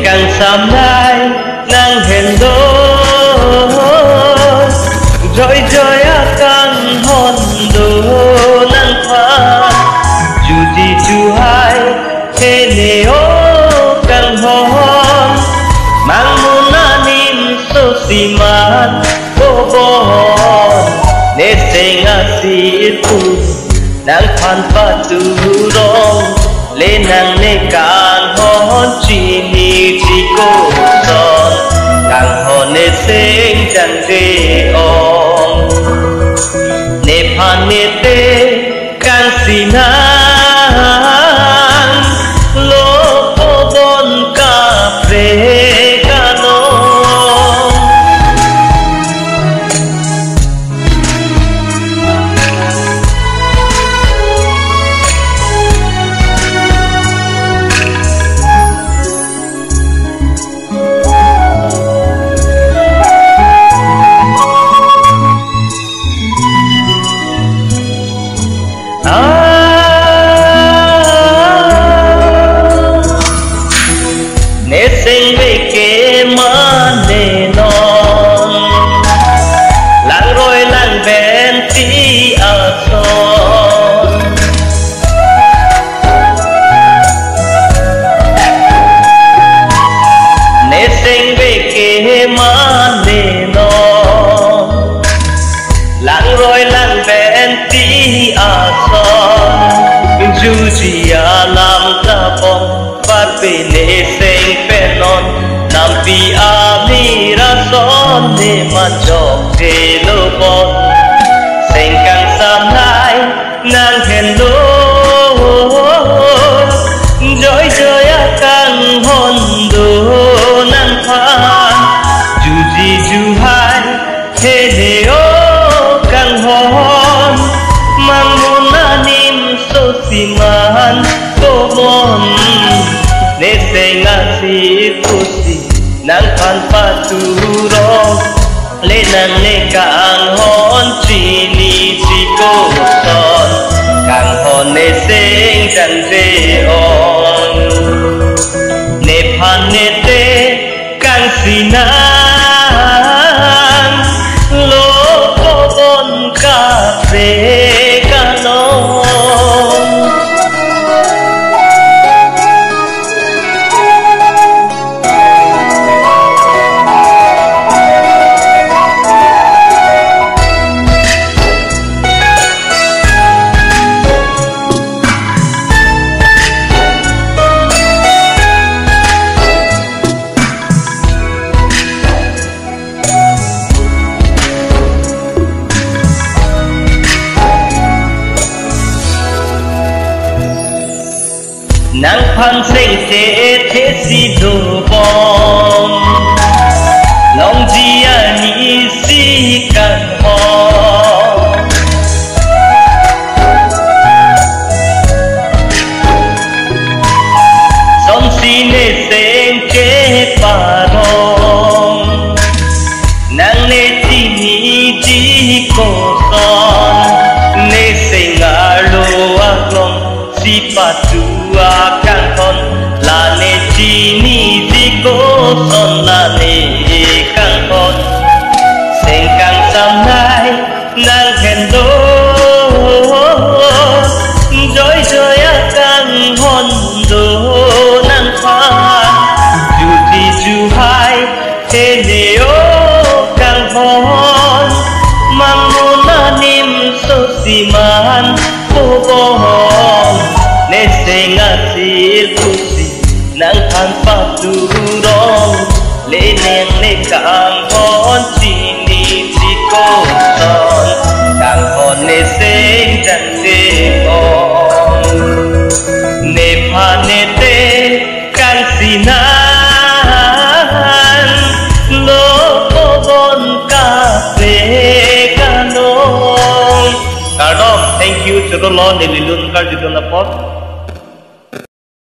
càng sớm nay nang hẹn đôi rồi rồi akan hôn đồ nang pha dù gì chú hai thế neo càng hôn mang muốn anim so si man bo bo ne sing asi tu nang phan pa tu rong lên nàng nê càng hôn chỉ ni chỉ cô son càng hôn nê sinh chẳng ghê ôm nê phan nê tê càng xì nàng lô cô bon cà phê cà nô sinh về kế mà nề non làng rồi làng bên tí ở son nè sinh về kế mà nề non làng rồi làng bên tí ở son dù gì làm ta bom phát về nè sinh non nam pi amira son ne ma chok de lo bon sing kang sam nai nang hen lo joy joy akan hon do nang phan ju ji ju hai he ne o kang hon mang mun anim so si man ko bon ne sing asi pusi nang phan pa tu rong le nang ne càng hon chi ni chi cô son càng hon ne sing chan ve on ne phan ne te càng si nang lo ko bon cà phê cà no nang phan sinh thế si đồ bom lòng gì ani si càng ho son si ne sen che parom nang ne ti ni ti ko son ne sing alo aglong si patu akan hon la ne chi ni di ko son la ne kan hon sing kang sam nai nang hen do joy joy akan hon do nang phan ju ti ju hai he ne o kan hon mang mun anim so si man ko bon ne sing asi pusi nang phan pa tu rong le neng ne càng hon chi ni chi ko son càng hon ne sing chan de on ne Epanete kansinan lokobon kafe kanong Kardom, thank you. Choro lo nililun kar jitun na pot.